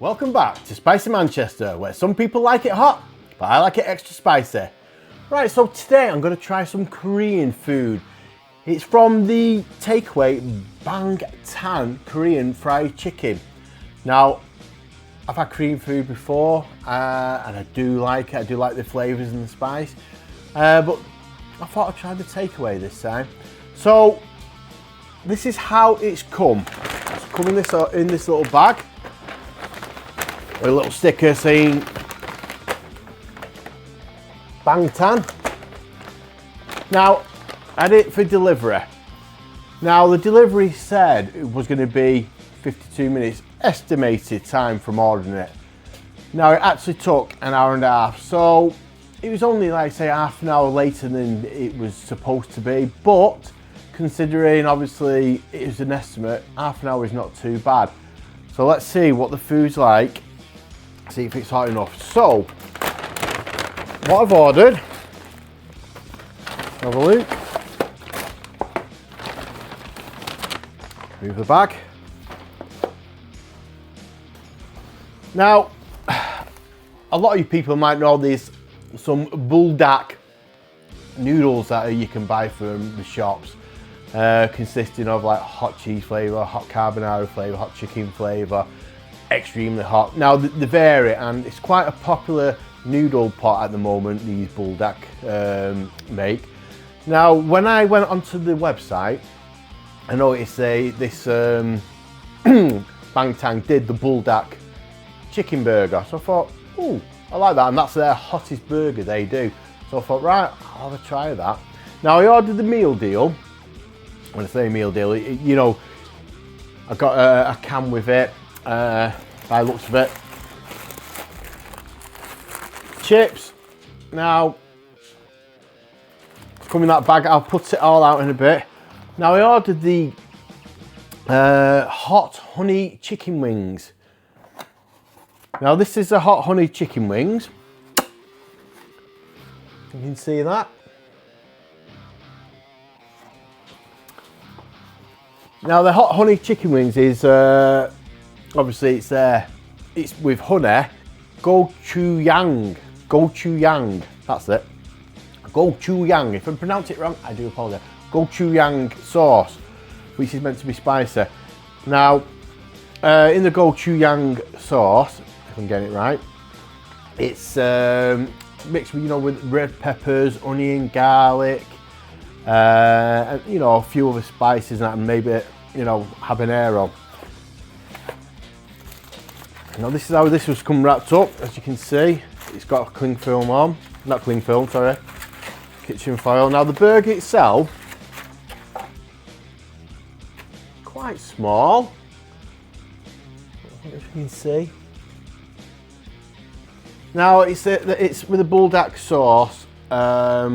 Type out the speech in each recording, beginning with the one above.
Welcome back to Spicy Manchester, where some people like it hot, but I like it extra spicy. Right, so today I'm going to try some Korean food. It's from the takeaway Bangtan Korean fried chicken. Now, I've had Korean food before, and I do like it. I do like the flavours and the spice, but I thought I'd try the takeaway this time. So, this is how it's come. It's come in this little bag with a little sticker saying Bangtan. Now, I had it for delivery. Now, the delivery said it was going to be 52 minutes estimated time from ordering it. Now, it actually took an hour and a half, so it was only, like, say, half an hour later than it was supposed to be, but considering obviously it was an estimate, half an hour is not too bad. So let's see what the food's like, see if it's hot enough. So, what I've ordered, have a look, move the bag. Now, a lot of you people might know there's some buldak noodles that you can buy from the shops, consisting of like hot cheese flavour, hot carbonara flavour, hot chicken flavour, extremely hot. Now they vary, and it's quite a popular noodle pot at the moment, these buldak make. Now when I went onto the website, I noticed this Bangtan did the buldak chicken burger, so I thought, ooh, I like that, and that's their hottest burger they do. So I thought, right, I'll have a try of that. Now I ordered the meal deal. When I say meal deal, you know, I got a can with it, by looks of it. Chips. Now, come in that bag, I'll put it all out in a bit. Now I ordered the hot honey chicken wings. Now this is the hot honey chicken wings. You can see that. Now the hot honey chicken wings is obviously it's with honey, gochujang, that's it. Gochujang. If I pronounce it wrong, I do apologise. Gochujang sauce, which is meant to be spicy. Now, in the gochujang sauce, if I'm getting it right, it's mixed with, you know, with red peppers, onion, garlic, and, you know, a few other spices and maybe, you know, habanero. Now this is how this was come wrapped up. As you can see, it's got a cling film on, not cling film, sorry, kitchen foil. Now the burger itself, quite small, if you can see. Now it's with a buldak sauce,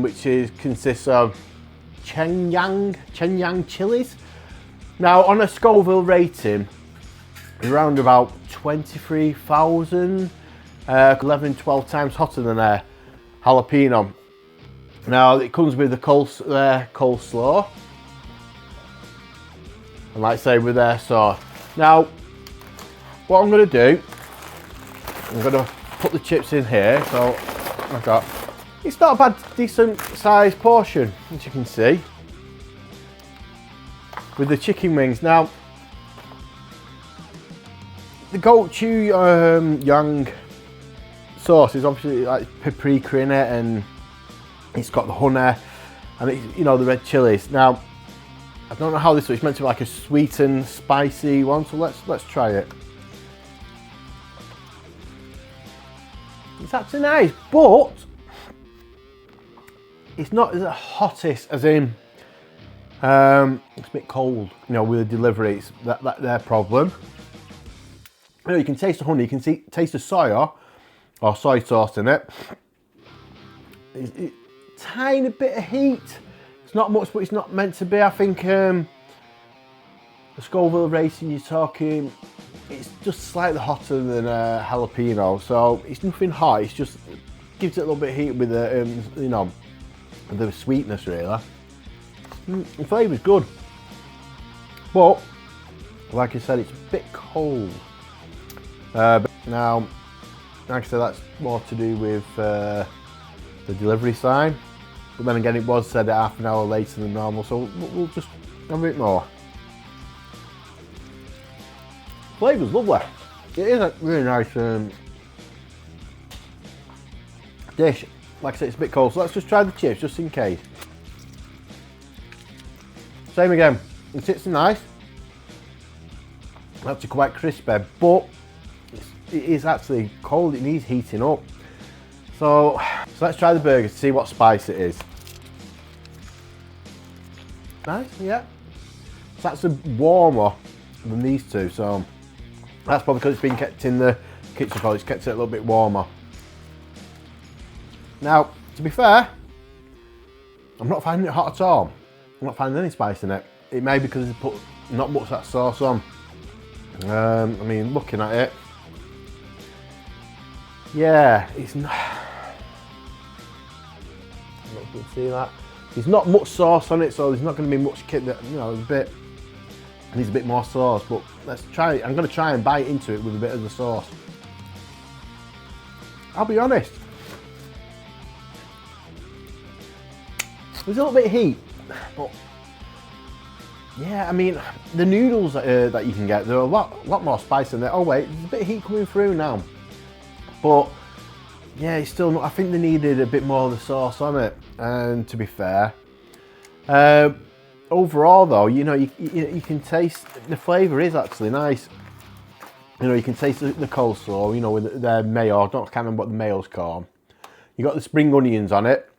which consists of Chenyang chilies. Now on a Scoville rating, around about 23,000, 11-12 times hotter than a jalapeno. Now it comes with the coleslaw, and like I say, with their sauce. Now what I'm going to do, I'm going to put the chips in here. So I've got, it's not a bad, decent sized portion, as you can see, with the chicken wings. Now the gochujang sauce is obviously like paprika in it, and it's got the honey, and it's, you know, the red chilies. Now I don't know how this is. It's meant to be like a sweet and spicy one, so let's try it. It's actually nice, but it's not as hottest as in, it's a bit cold, you know, with the delivery. It's that their problem. You know, you can taste the honey, you can taste the soy sauce in it. It's tiny bit of heat. It's not much, but it's not meant to be. I think the Scoville rating, you're talking, it's just slightly hotter than a jalapeno, so it's nothing hot. It's just gives it a little bit of heat with the you know, the sweetness really. The flavour's good, but like I said, it's a bit cold. But Now, like I said, that's more to do with the delivery time. But then again, it was said at half an hour later than normal, so we'll just have a bit more. Flavour's lovely. It is a really nice dish. Like I said, it's a bit cold, so let's just try the chips just in case. Same again, the chips are nice. Actually quite crispy, but it is actually cold, it needs heating up. So let's try the burger to see what spice it is. Nice, yeah. It's actually warmer than these two, so that's probably because it's been kept in the kitchen for, it's kept it a little bit warmer. Now, to be fair, I'm not finding it hot at all. I'm not finding any spice in it. It may be because they put not much of that sauce on. I mean, looking at it, yeah, it's not. I don't know if you can see that. There's not much sauce on it, so there's not going to be much kit that, you know, it needs a bit more sauce. But let's try it. I'm going to try and bite into it with a bit of the sauce. I'll be honest. There's a little bit of heat, but yeah, I mean, the noodles that you can get, they're a lot more spice in there. Oh wait, there's a bit of heat coming through now, but yeah, it's still not. I think they needed a bit more of the sauce on it. And to be fair, overall though, you know, you can taste the flavour is actually nice. You know, you can taste the coleslaw. You know, with the mayo. I can't remember what the mayo's called. You got the spring onions on it.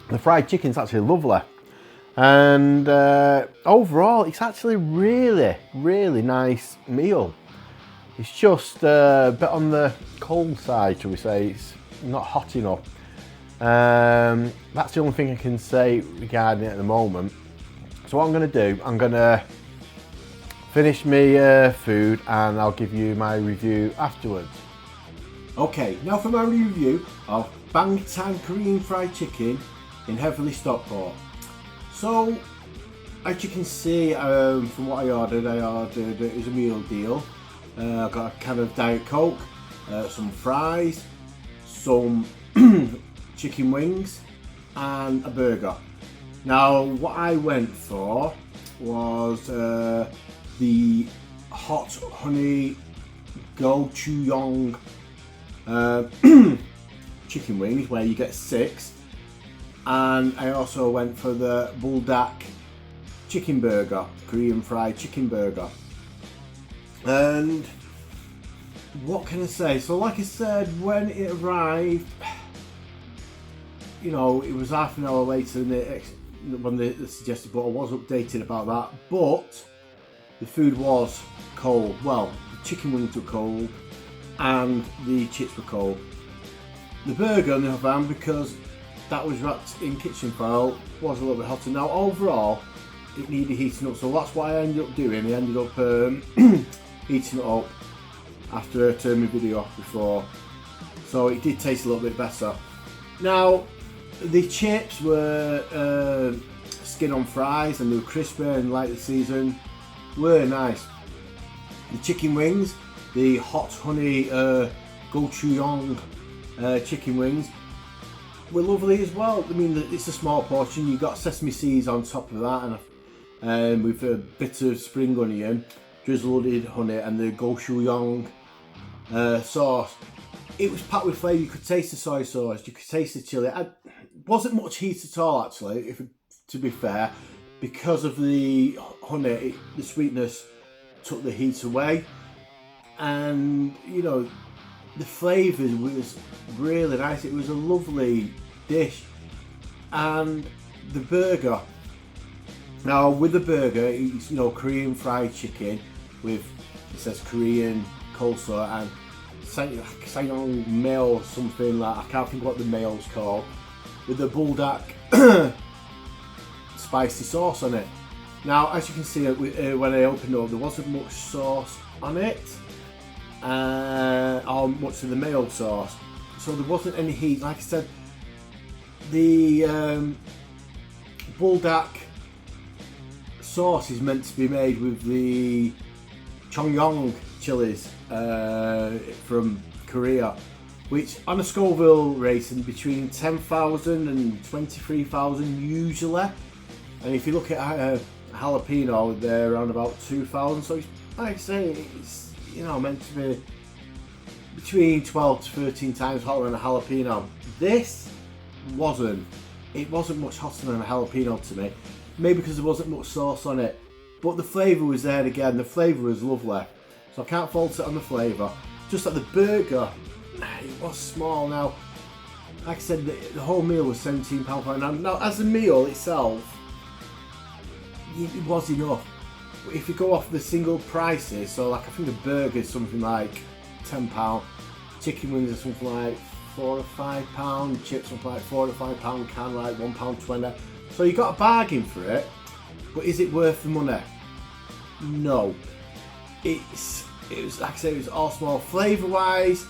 The fried chicken's actually lovely, and overall it's actually really nice meal. It's just a bit on the cold side, shall we say. It's not hot enough. That's the only thing I can say regarding it at the moment. So what I'm going to do, I'm going to finish my food and I'll give you my review afterwards. Okay, now for my review of Bangtan Korean fried chicken in Heatherley Stockport. So, as you can see from what I ordered it was a meal deal. I got a can of Diet Coke, some fries, some chicken wings and a burger. Now what I went for was the hot honey gochujang chicken wings, where you get 6. And I also went for the buldak chicken burger, Korean fried chicken burger. And what can I say? So like I said, when it arrived, you know, it was half an hour later than when they suggested, but I was updated about that. But the food was cold. Well, the chicken wings were cold and the chips were cold. The burger, on the other hand, because that was wrapped in kitchen foil, was a little bit hotter. Now overall, it needed heating up, so that's what I ended up doing. I ended up heating it up after I turned my video off before, so it did taste a little bit better. Now the chips were skin on fries and they were crispy and like the season, were nice. The chicken wings, the hot honey gochujang chicken wings, were lovely as well. I mean, it's a small portion. You got sesame seeds on top of that, and with a bit of spring onion, drizzled in honey, and the gochujang sauce. It was packed with flavour. You could taste the soy sauce. You could taste the chili. Wasn't much heat at all, actually, to be fair, because of the honey. The sweetness took the heat away, and you know, the flavour was really nice. It was a lovely dish. And the burger, now with the burger, it's, you know, Korean fried chicken with, it says Korean coleslaw and Sanyong mayo, something like, I can't think what the mayo's called, with the buldak spicy sauce on it. Now as you can see, when I opened it up, there wasn't much sauce on it, or much of the mayo sauce, so there wasn't any heat. Like I said, the buldak sauce is meant to be made with the Chongyong chilies from Korea, which on a Scoville rating between 10,000 and 23,000 usually. And if you look at jalapeno, they're around about 2,000. So it's, like I say, it's, you know, meant to be between 12 to 13 times hotter than a jalapeno. This wasn't. It wasn't much hotter than a jalapeno to me. Maybe because there wasn't much sauce on it. But the flavour was there again. The flavour was lovely. So I can't fault it on the flavour. Just like the burger, it was small. Now, like I said, the whole meal was £17. Now, as a meal itself, it was enough. But if you go off the single prices, so like I think the burger is something like £10, chicken wings are something like £4 or £5, chips something like £4 or £5, can like £1.20. So you got a bargain for it, but is it worth the money? No. It was, like I said, it was all small. Flavour wise,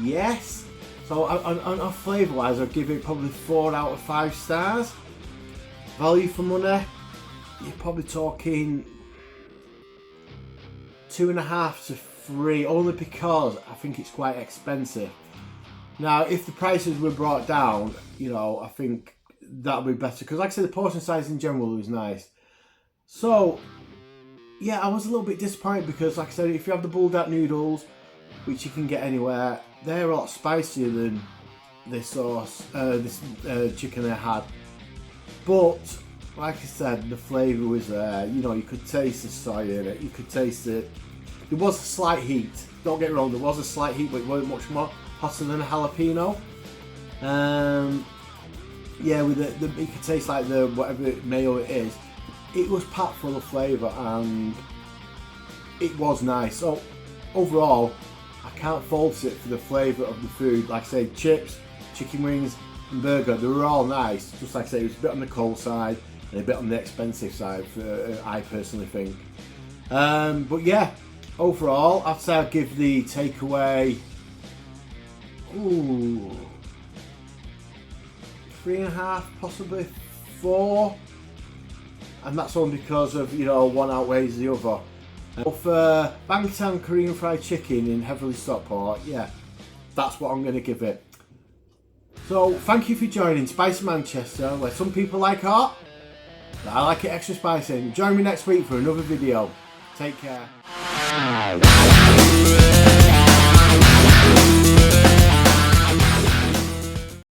yes. So on flavour wise, I'd give it probably 4 out of 5 stars. Value for money, you're probably talking 2.5 to 3, only because I think it's quite expensive. Now, if the prices were brought down, you know, I think that would be better. Because like I said, the portion size in general was nice. So, yeah, I was a little bit disappointed because, like I said, if you have the bulldog noodles, which you can get anywhere, they're a lot spicier than this sauce, this chicken I had. But, like I said, the flavour was there. You know, you could taste the soy in it. You could taste it. There was a slight heat. Don't get me wrong, there was a slight heat, but it wasn't much more hotter than a jalapeno. Yeah, with you could taste like the whatever mayo it is. It was packed full of flavour and it was nice. So overall, I can't fault it for the flavour of the food. Like I say, chips, chicken wings and burger, they were all nice. Just like I say, it was a bit on the cold side and a bit on the expensive side, I personally think. But yeah, overall, I'd say I'd give the takeaway 3.5, possibly 4. And that's only because of, you know, one outweighs the other. For Bangtan Korean fried chicken in heavily Stockport, yeah, that's what I'm going to give it. So thank you for joining Spicy Manchester, where some people like hot, but I like it extra spicy. Join me next week for another video. Take care.